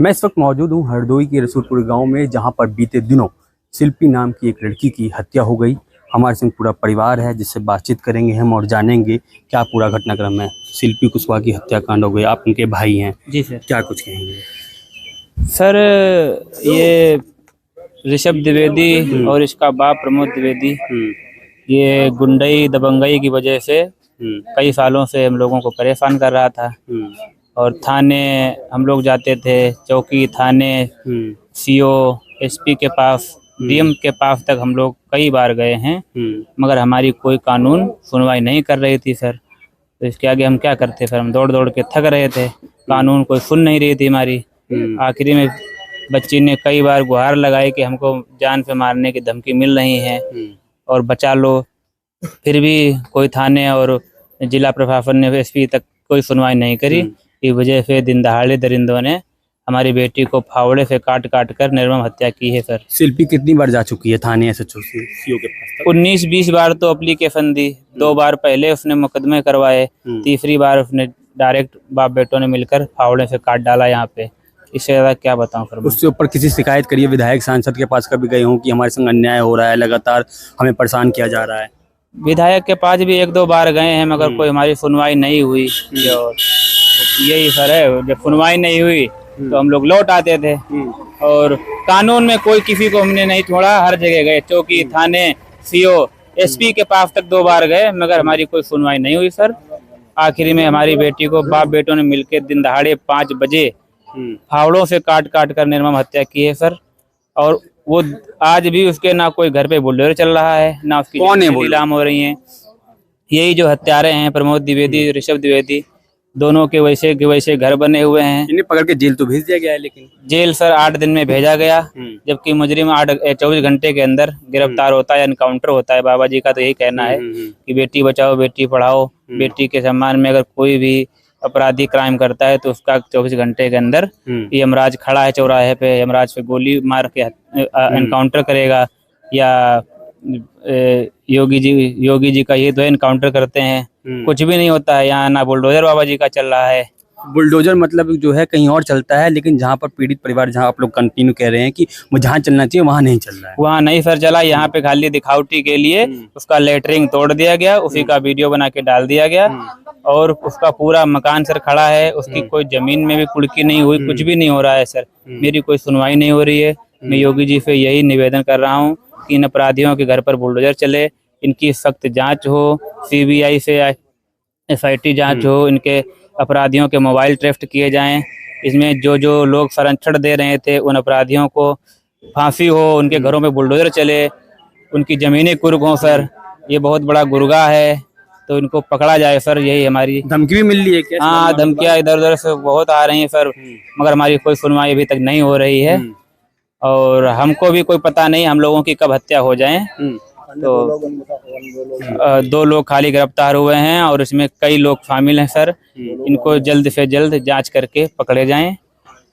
मैं इस वक्त मौजूद हूँ हरदोई के रसूलपुर गांव में, जहां पर बीते दिनों शिल्पी नाम की एक लड़की की हत्या हो गई। हमारे संग पूरा परिवार है जिससे बातचीत करेंगे हम और जानेंगे क्या पूरा घटनाक्रम है। शिल्पी कुशवाहा की हत्याकांड हो गई, आप उनके भाई हैं। जी सर। क्या कुछ कहेंगे सर, ये ऋषभ द्विवेदी और इसका बाप प्रमोद द्विवेदी, ये गुंडई दबंगई की वजह से कई सालों से हम लोगों को परेशान कर रहा था। और थाने हम लोग जाते थे, चौकी, थाने, सीओ, एसपी के पास, डीएम के पास तक हम लोग कई बार गए हैं, मगर हमारी कोई कानून सुनवाई नहीं कर रही थी सर। तो इसके आगे हम क्या करते सर, हम दौड़ दौड़ के थक रहे थे, कानून कोई सुन नहीं रही थी हमारी। आखिरी में बच्ची ने कई बार गुहार लगाई कि हमको जान पे मारने की धमकी मिल रही है और बचा लो, फिर भी कोई थाने और जिला प्रशासन ने एसपी तक कोई सुनवाई नहीं करी। इस वजह से दिन दहाड़े दरिंदों ने हमारी बेटी को फावड़े से काट काट कर निर्मम हत्या की है सर। शिल्पी कितनी बार जा चुकी है थाने एसएचओ सीओ के पास? 19-20 बार तो एप्लीकेशन दी, 2 बार पहले उसने मुकदमे करवाए, तीसरी बार उसने डायरेक्ट बाप बेटों ने मिलकर फावड़े से काट डाला यहाँ पे। इससे ज्यादा क्या बताऊं सर। उससे ऊपर किसी शिकायत करिए, विधायक सांसद के पास कभी गए हों कि हमारे संग अन्याय हो रहा है, लगातार हमें परेशान किया जा रहा है? विधायक के पास भी 1-2 बार गए हैं, मगर कोई हमारी सुनवाई नहीं हुई। और यही सर है, जब सुनवाई नहीं हुई तो हम लोग लौट आते थे। और कानून में कोई किसी को हमने नहीं छोड़ा, हर जगह गए, चौकी, थाने, सीओ, एसपी के पास तक 2 बार गए, मगर हमारी कोई सुनवाई नहीं हुई सर। आखिरी में हमारी बेटी को बाप बेटों ने मिलकर दिन दहाड़े 5 बजे फावड़ों से काट काट कर निर्मम हत्या की है सर। और वो आज भी उसके ना कोई घर पे बुलडोजर चल रहा है, ना उसकी नीलाम हो रही है। यही जो हत्यारे हैं, प्रमोद द्विवेदी, ऋषभ द्विवेदी, दोनों के वैसे घर बने हुए हैं। इन्हें पकड़ के जेल तो भेज दिया गया है, लेकिन जेल सर 8 दिन में भेजा गया, जबकि मुजरिम 24 घंटे के अंदर गिरफ्तार होता है, एनकाउंटर होता है। बाबा जी का तो यही कहना है कि बेटी बचाओ बेटी पढ़ाओ, बेटी के सम्मान में अगर कोई भी अपराधी क्राइम करता है तो उसका 24 घंटे के अंदर यमराज खड़ा है चौराहे पे, यमराज पे गोली मार के एनकाउंटर करेगा। या योगी जी का ये तो एनकाउंटर करते हैं, कुछ भी नहीं होता है यहाँ। ना बुलडोजर बाबा जी का चल रहा है। बुलडोजर मतलब जो है कहीं और चलता है, लेकिन जहाँ पर पीड़ित परिवार, जहाँ आप लोग कंटिन्यू कह रहे हैं कि वो जहाँ चलना चाहिए वहाँ नहीं चल रहा है। वहाँ नहीं सर चला, यहाँ पे खाली दिखावटी के लिए उसका लेटरिंग तोड़ दिया गया, उसी का वीडियो बना के डाल दिया गया। और उसका पूरा मकान सर खड़ा है, उसकी कोई जमीन में भी कुड़की नहीं हुई, कुछ भी नहीं हो रहा है सर। मेरी कोई सुनवाई नहीं हो रही है। मैं योगी जी से यही निवेदन कर रहा हूँ कि इन अपराधियों के घर पर बुलडोजर चले, इनकी सख्त जांच हो, सीबीआई से एसआईटी जांच हो, इनके अपराधियों के मोबाइल थेफ्ट किए जाएं। इसमें जो जो लोग संरक्षण दे रहे थे उन अपराधियों को फांसी हो, उनके घरों में बुलडोजर चले, उनकी जमीनें कुर्क हों सर। ये बहुत बड़ा गुर्गा है, तो इनको पकड़ा जाए सर। यही हमारी धमकी भी मिल रही है क्या? हाँ, धमकियाँ इधर उधर से बहुत आ रही हैं सर, मगर हमारी कोई सुनवाई अभी तक नहीं हो रही है। और हमको भी कोई पता नहीं हम लोगों की कब हत्या हो जाए। तो 2 लोग खाली गिरफ्तार हुए हैं और इसमें कई लोग शामिल हैं सर। इनको जल्द से जल्द जांच करके पकड़े जाएं,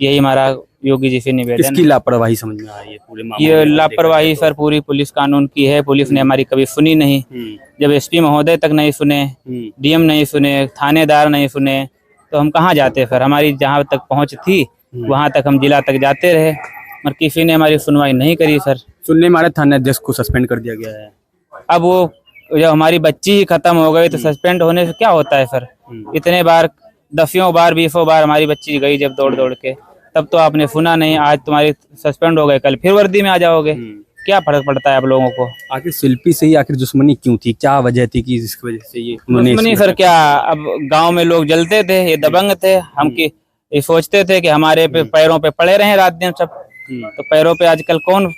यही हमारा योगी जी से निवेदन। किसकी लापरवाही समझ में आ रही है पूरे मामले में? ये लापरवाही सर पूरी पुलिस कानून की है। पुलिस ने हमारी कभी सुनी नहीं, जब एसपी महोदय तक नहीं सुने, डीएम नहीं सुने, थानेदार नहीं सुने, तो हम कहाँ जाते सर। हमारी जहाँ तक पहुँच थी वहाँ तक हम जिला तक जाते रहे, मगर किसी ने हमारी सुनवाई नहीं करी सर। सुनने में आ रहा थाना अध्यक्ष को सस्पेंड कर दिया गया है। अब वो जब हमारी बच्ची ही खत्म हो गई तो सस्पेंड होने से क्या होता है सर। इतने बार, 10 बार 20 बार हमारी बच्ची गई जब दौड़ दौड़ के, तब तो आपने सुना नहीं। आज तुम्हारी सस्पेंड हो गए, कल फिर वर्दी में आ जाओगे, क्या फर्क पड़ता है आप लोगों को। आखिर शिल्पी से ही आखिर दुश्मनी क्यों थी? क्या वजह थी कि जिसकी वजह से ये दुश्मनी सर? क्या, अब गांव में लोग जलते थे, ये दबंग थे, हम की ये सोचते थे कि हमारे पे पैरों पे पड़े रहे रात दिन सब। तो पैरों पे आजकल कौन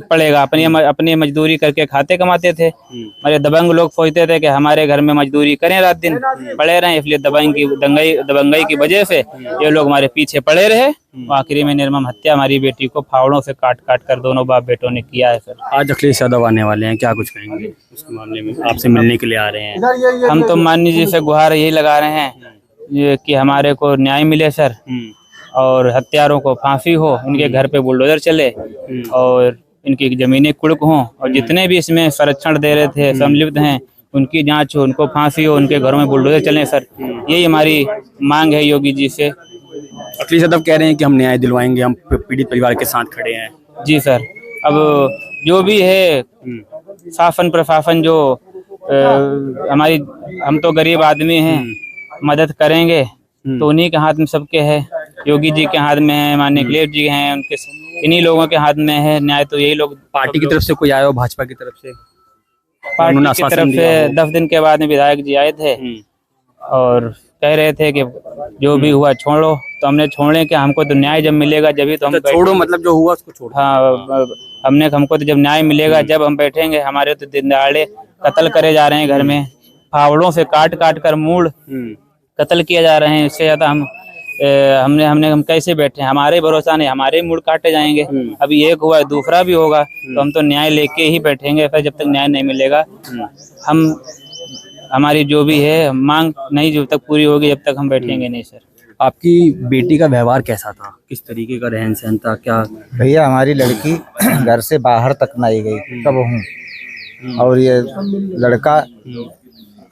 पड़ेगा? अपनी मजदूरी करके खाते कमाते थे। हमारे दबंग लोग सोचते थे कि हमारे घर में मजदूरी करें, रात दिन पड़े रहें, इसलिए दबंगई की वजह से ये लोग हमारे पीछे पड़े रहे। आखिरी में निर्मम हत्या हमारी बेटी को फावड़ों से काट काट कर दोनों बाप बेटों ने किया है सर। आज अखिलेश यादव आने वाले हैं, क्या कुछ कहेंगे उसके मामले में? आपसे मिलने के लिए आ रहे हैं। हम तो माननीय जी से गुहार यही लगा रहे हैं कि हमारे को न्याय मिले सर, और हत्यारों को फांसी हो, इनके घर पे बुलडोजर चले और इनकी जमीनें कुड़क हों, और जितने भी इसमें संरक्षण दे रहे थे, संलिप्त हैं, उनकी जांच हो, उनको फांसी हो, उनके घरों में बुलडोजर चलें सर। यही हमारी मांग है योगी जी से। अखिलेश यादव कह रहे हैं कि हम न्याय दिलवाएंगे, हम पीड़ित परिवार के साथ खड़े हैं। जी सर, अब जो भी है शासन प्रशासन जो हमारी, हम तो गरीब आदमी हैं, मदद करेंगे तो उन्हीं के हाथ में सबके है। योगी जी के हाथ में है, माननीय अखिलेश जी हैं, उनके इन्हीं लोगों के हाथ में है न्याय। तो यही लोग, पार्टी की तरफ से कोई आया हो, भाजपा की तरफ से? पार्टी की तरफ से 10 दिन के बाद में विधायक जी आए थे और कह रहे थे कि जो भी हुआ छोड़ो। तो हमने छोड़ने के, हमको तो न्याय जब मिलेगा जब ही तो हम छोड़ो, मतलब जो हुआ उसको छोड़ो। हाँ, हमको तो जब न्याय मिलेगा जब हम बैठेंगे। हमारे तो दिन दहाड़े कत्ल करे जा रहे हैं, घर में फावड़ों से काट काट कर मूड़ कत्ल किए जा रहे हैं। इससे ज्यादा हम कैसे बैठे? हमारे भरोसा नहीं, हमारे मूड काटे जाएंगे। अभी एक हुआ, दूसरा भी होगा, तो हम तो न्याय लेके ही बैठेंगे। फिर जब तक न्याय नहीं मिलेगा, हमारी जो भी है मांग नहीं जब तक पूरी होगी, जब तक हम बैठेंगे नहीं सर। आपकी बेटी का व्यवहार कैसा था? किस तरीके का रहन सहन था? क्या भैया, हमारी लड़की घर से बाहर तक नहीं गई कब हूँ, और ये लड़का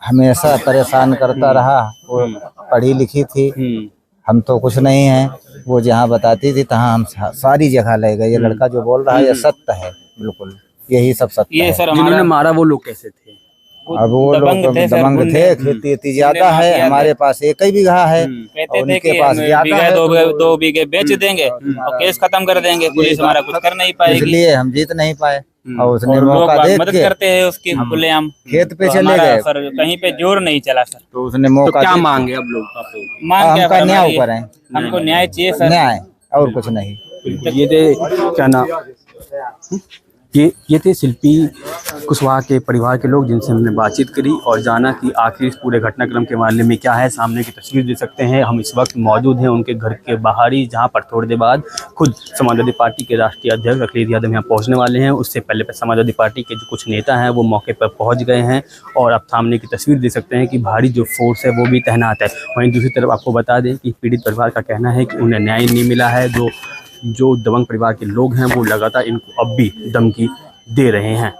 हमेशा परेशान करता रहा। वो पढ़ी लिखी थी, हम तो कुछ नहीं है। वो जहाँ बताती थी तहाँ हम सारी जगह ले गए। ये लड़का जो बोल रहा है ये सत्य है, बिल्कुल यही सब सत्य है। सर, जिन्होंने मारा वो लोग कैसे थे? अब वो लोग दबंग थे, खेती इतनी ज्यादा है, हमारे पास 1 ही बीघा है, कहते थे उनके कि पास ज्यादा है। 2 बीघे बेच देंगे और केस खत्म कर देंगे, पुलिस हमारा कुछ कर नहीं पाएगी, इसलिए हम जीत नहीं पाए। और उसने और मौका लोग देख मदद के करते हैं उसकी खुलेआम। खेत पे तो चले हमारा गए, सर कहीं पे जोर नहीं चला सर। तो उसने तो मौका क्या देख- मांगे अब लोग? मांग क्या हमका सर न्याय हमारी? करें, हमको न्याय चाहिए सर। न्याय और कुछ नहीं। ये थे, क्या नाम, ये थे शिल्पी कुशवाहा के परिवार के लोग, जिनसे हमने बातचीत करी और जाना कि आखिर इस पूरे घटनाक्रम के मामले में क्या है। सामने की तस्वीर दे सकते हैं, हम इस वक्त मौजूद हैं उनके घर के बाहर ही, जहां पर थोड़ी देर बाद खुद समाजवादी पार्टी के राष्ट्रीय अध्यक्ष अखिलेश यादव यहाँ पहुंचने वाले हैं। उससे पहले समाजवादी पार्टी के जो कुछ नेता हैं वो मौके पर पहुंच गए हैं और अब सामने की तस्वीर दे सकते हैं कि भारी जो फोर्स है वो भी तैनात है। वहीं दूसरी तरफ आपको बता दें कि पीड़ित परिवार का कहना है कि उन्हें न्याय नहीं मिला है। जो दबंग परिवार के लोग हैं वो लगातार इनको अब भी धमकी दे रहे हैं।